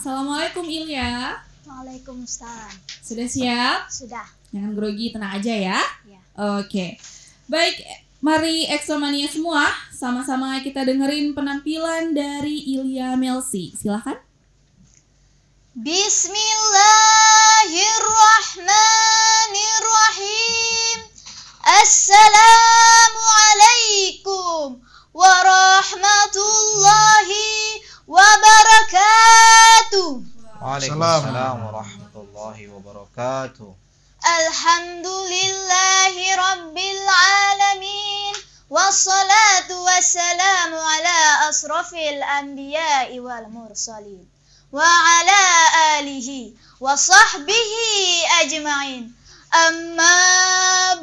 Assalamualaikum Ilya. Waalaikumsalam. Sudah siap? Sudah. Jangan grogi, tenang aja ya. Ya. Oke. Baik, mari Exomania semua sama-sama kita dengerin penampilan dari Ilya Melsi. Silakan. Bismillahirrahmanirrahim. Assalamualaikum warahmatullahi wabarakatuh. Waalaikumsalam warahmatullahi wabarakatuh. Alhamdulillahi rabbil alamin. Wassalatu wassalamu ala asrafil anbiya'i wal mursalin wa ala alihi wa sahbihi ajma'in. Amma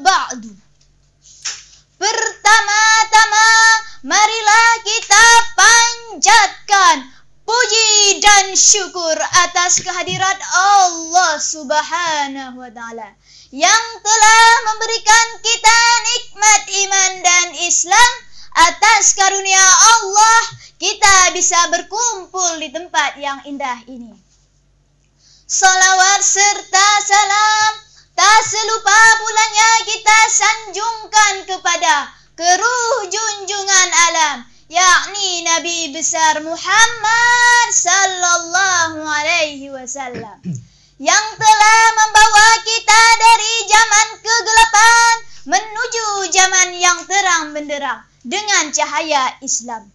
ba'du. Pertama-tama marilah kita panjatkan puji dan syukur atas kehadirat Allah Subhanahu wa taala yang telah memberikan kita nikmat iman dan Islam. Atas karunia Allah kita bisa berkumpul di tempat yang indah ini. Salawat serta salam tak selupa pulanya kita sanjungkan kepada keruh junjungan alam, yakni Nabi besar Muhammad sallallahu alaihi wasallam, yang telah membawa kita dari zaman kegelapan menuju zaman yang terang benderang dengan cahaya Islam.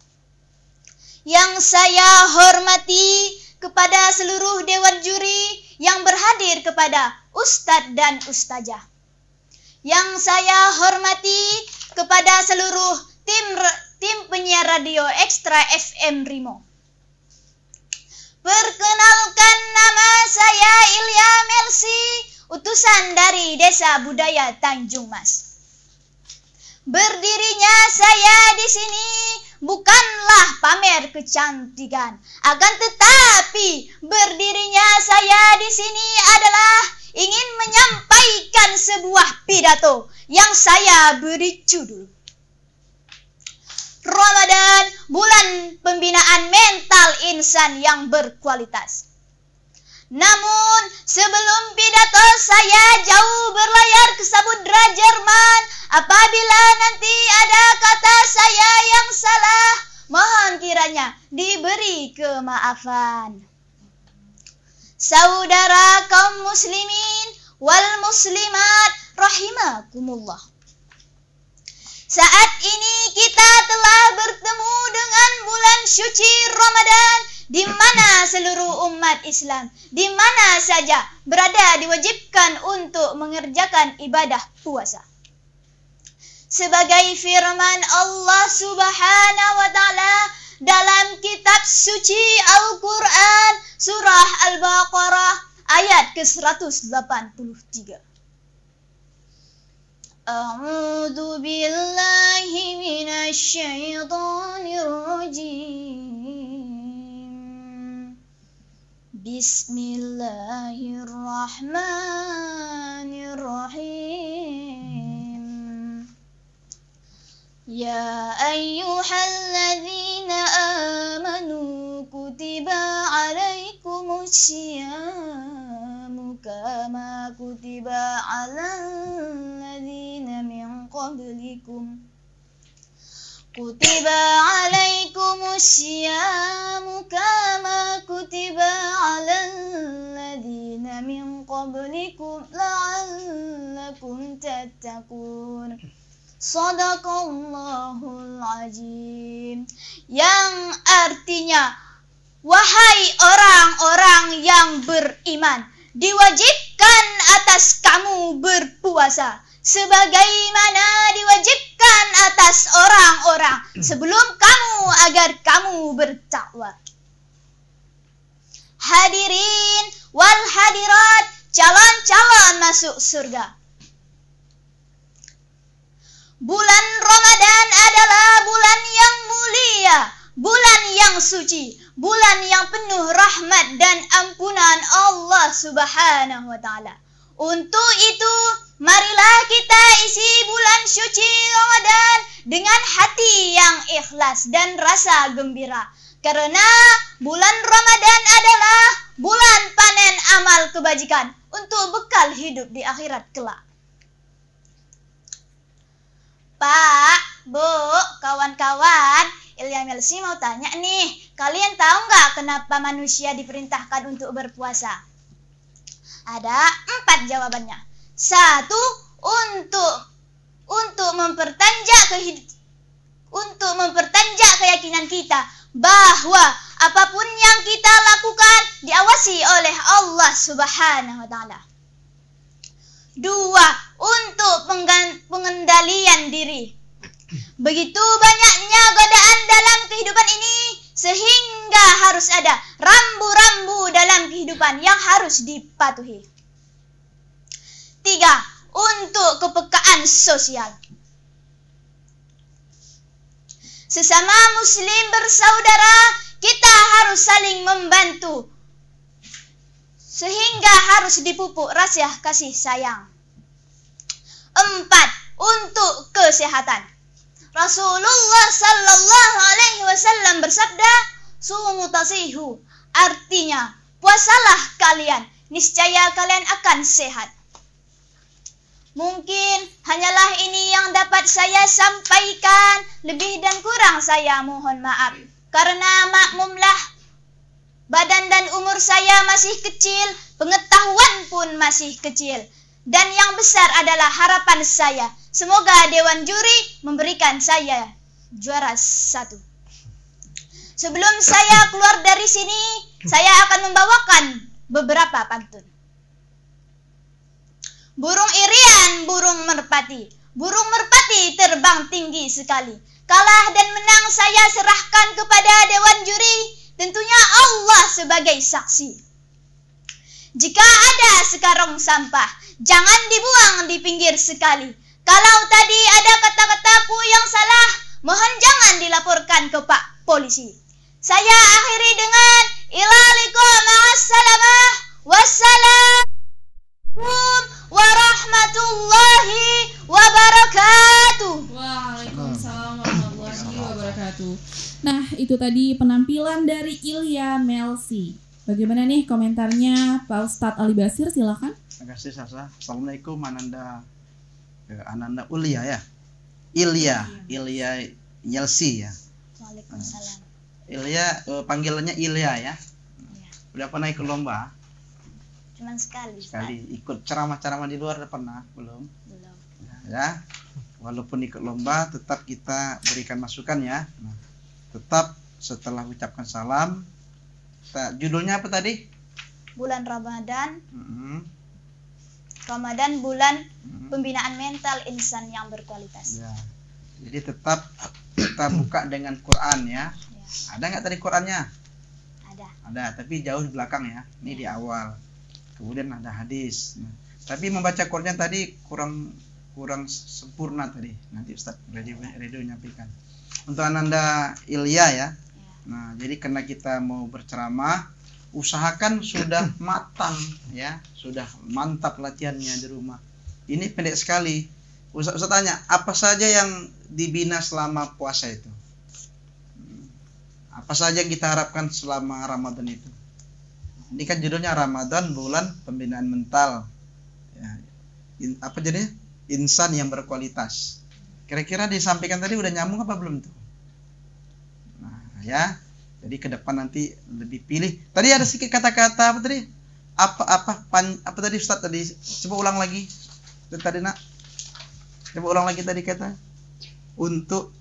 Yang saya hormati kepada seluruh dewan juri yang berhadir, kepada ustadz dan ustazah. Yang saya hormati kepada seluruh tim penyiar radio Extra FM Rimo. Perkenalkan, nama saya Ilya Melsi, utusan dari Desa Budaya Tanjung Mas. Berdirinya saya di sini bukanlah pamer kecantikan, akan tetapi berdirinya saya di sini adalah ingin menyampaikan sebuah pidato yang saya beri judul Ramadan, bulan pembinaan mental insan yang berkualitas. Namun sebelum pidato saya jauh berlayar ke Samudra Jerman. Apabila nanti ada kata saya yang salah, mohon kiranya diberi kemaafan. Saudara kaum muslimin wal muslimat rahimakumullah. Saat ini kita telah bertemu dengan bulan suci Ramadan, di mana seluruh umat Islam di mana saja berada diwajibkan untuk mengerjakan ibadah puasa. Sebagai firman Allah Subhanahu wa taala dalam kitab suci Al-Qur'an surah Al-Baqarah ayat ke-183. A'udzu billahi minasy syaithanir rajim. Bismillahirrahmanirrahim. Ya ayyuhalladzina amanu kutiba alaikumus syiyamu kama kutiba alal ladzina min qablikum. Kutiba alaikumus syiyamu kama kutiba alal ladzina min qablikum la'allakum tattaqun. Shadaqallahul azim. Yang artinya, wahai orang-orang yang beriman, diwajibkan atas kamu berpuasa sebagaimana diwajibkan atas orang-orang sebelum kamu agar kamu bertakwa. Hadirin wal hadirat, calon-calon masuk surga. Bulan Ramadan adalah bulan yang mulia, bulan yang suci, bulan yang penuh rahmat dan ampunan Allah Subhanahu wa taala. Untuk itu, marilah kita isi bulan suci Ramadan dengan hati yang ikhlas dan rasa gembira. Karena bulan Ramadan adalah kebajikan untuk bekal hidup di akhirat kelak. Pak, Bu, kawan-kawan, Ilya Melsi mau tanya nih, kalian tahu nggak kenapa manusia diperintahkan untuk berpuasa? Ada 4 jawabannya. 1, untuk mempertanjak keyakinan kita bahwa apapun yang kita lakukan diawasi oleh Allah Subhanahu wa taala. 2, untuk pengendalian diri. Begitu banyaknya godaan dalam kehidupan ini sehingga harus ada rambu-rambu dalam kehidupan yang harus dipatuhi. 3, untuk kepekaan sosial. Sesama muslim bersaudara, kita harus saling membantu sehingga harus dipupuk rasa kasih sayang. 4, untuk kesehatan. Rasulullah sallallahu alaihi wasallam bersabda, "Sumu tasihu," artinya puasalah kalian, niscaya kalian akan sehat. Mungkin hanyalah ini yang dapat saya sampaikan, lebih dan kurang saya mohon maaf. Karena maklumlah, badan dan umur saya masih kecil, pengetahuan pun masih kecil. Dan yang besar adalah harapan saya, semoga Dewan Juri memberikan saya juara 1. Sebelum saya keluar dari sini, saya akan membawakan beberapa pantun. Burung irian, burung merpati. Burung merpati terbang tinggi sekali. Kalah dan menang saya serahkan kepada Dewan Juri. Tentunya Allah sebagai saksi. Jika ada sekarang sampah, jangan dibuang di pinggir sekali. Kalau tadi ada kata-kataku yang salah, mohon jangan dilaporkan ke Pak Polisi. Saya akhiri dengan ilalikum ma'assalamah. Wassalamualaikum warahmatullahi wabarakatuh. Waalaikumsalam warahmatullahi wabarakatuh. Nah, itu tadi penampilan dari Ilya Melsi. Bagaimana nih komentarnya Pak Ustadz Ali Basir, silakan. Terima kasih Sasa. Assalamualaikum Ananda Ulia ya. Ilya Melsi ya. Waalaikumsalam. Ilya panggilannya Ilya ya. Udah pernah ikut lomba? Cuman sekali. Ikut ceramah-ceramah di luar udah pernah? Belum. Ya. Walaupun ikut lomba tetap kita berikan masukan ya. Nah, tetap setelah ucapkan salam. Judulnya apa tadi? Bulan Ramadan. Ramadan bulan pembinaan mental insan yang berkualitas. Ya. Jadi tetap kita buka dengan Quran ya. Ada nggak tadi Qurannya? Ada, tapi jauh di belakang ya. Ini di awal. Kemudian ada hadis. Nah, tapi membaca Quran tadi kurang sempurna tadi. Nanti Ustaz Redo nyampaikan. Untuk Ananda Ilya ya. Nah, jadi karena kita mau berceramah, usahakan sudah matang ya, sudah mantap latihannya di rumah. Ini pendek sekali. Ustaz tanya, apa saja yang dibina selama puasa itu? Apa saja yang kita harapkan selama Ramadan itu? Ini kan judulnya Ramadan bulan pembinaan mental. Ya. Apa jadinya? Insan yang berkualitas. Kira-kira disampaikan tadi udah nyambung apa belum tuh? Nah, ya. Jadi ke depan nanti lebih pilih. Tadi ada sedikit kata-kata apa tadi? Apa tadi Ustaz tadi? Coba ulang lagi. Tadi nak. Coba ulang lagi tadi kata. Untuk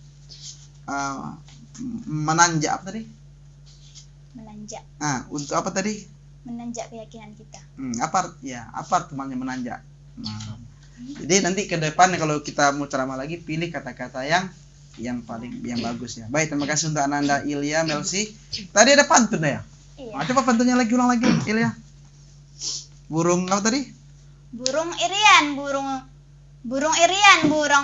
menanjak apa tadi? Menanjak. Untuk apa tadi? Menanjak keyakinan kita. Apa artinya menanjak? Nah, jadi nanti ke depan kalau kita mau ceramah lagi pilih kata-kata yang bagus ya. Baik, terima kasih untuk Ananda Ilya Melsi. Tadi ada pantun ya? Iya. Coba pantunnya ulang lagi Ilya. Burung apa tadi? Burung irian, burung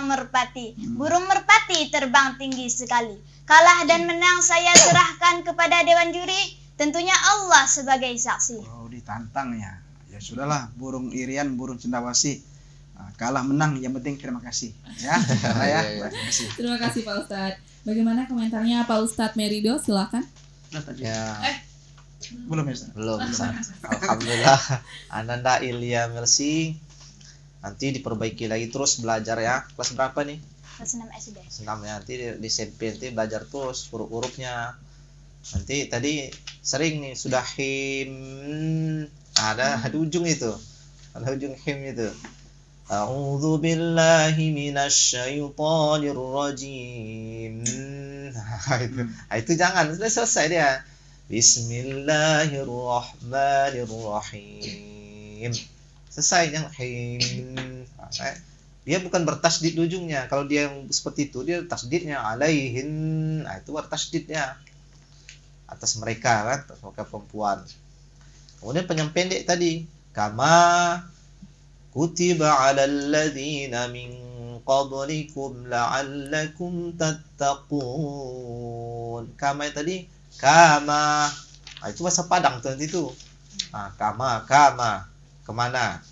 merpati. Burung merpati terbang tinggi sekali. Kalah dan menang saya serahkan kepada Dewan Juri. Tentunya Allah sebagai saksi. Oh, ditantang ya. Ya sudahlah, burung irian, burung cendawasih. Kalah menang, yang penting terima kasih. Ya, terima kasih. Terima kasih Pak Ustadz. Bagaimana komentarnya Pak Ustadz Merido, silakan. Ya. Belum ya, Ustaz? Belum, Ustaz. Alhamdulillah. Ananda Ilya Melsi nanti diperbaiki lagi terus belajar ya. Kelas berapa nih? Kelas 6 SD. 6 ya. Nanti di SMP nanti belajar terus huruf-hurufnya. Nanti tadi sering nih sudah him, ada ujung itu. Ada ujung him itu. A'udzu billahi minasyaitonir rajim. Itu jangan, sudah selesai dia. Bismillahirrahmanirrahim. Selesai yang him. Dia bukan bertasdid ujungnya. Kalau dia yang seperti itu, dia tasdidnya alaihin. Nah, itu bertasdidnya atas mereka kan, atas mereka perempuan. Kemudian panjang pendek tadi, kama kutiba 'alal ladzina min qablikum la'allakum tattaqun. Kama tadi, kama. Nah, itu bahasa Padang tuh nanti itu. Nah, kama, kemana?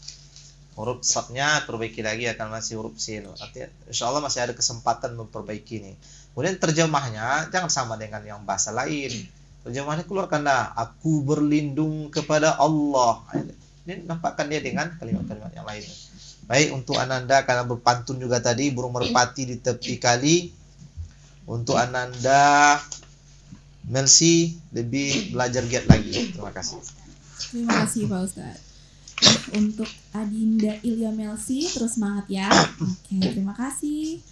Huruf shadnya perbaiki lagi, akan masih huruf sin. Nanti insyaallah masih ada kesempatan memperbaiki nih. Kemudian terjemahnya jangan sama dengan yang bahasa lain. Terjemahnya keluarkanlah, aku berlindung kepada Allah. Ini nampakkan dia dengan kalimat-kalimat yang lain. Baik, untuk Ananda karena berpantun juga tadi, burung merpati di tepi kali. Untuk Ananda Melsi lebih belajar giat lagi. Terima kasih. Terima kasih Pak Ustadz. Untuk Adinda Ilya Melsi terus semangat ya. Oke, terima kasih.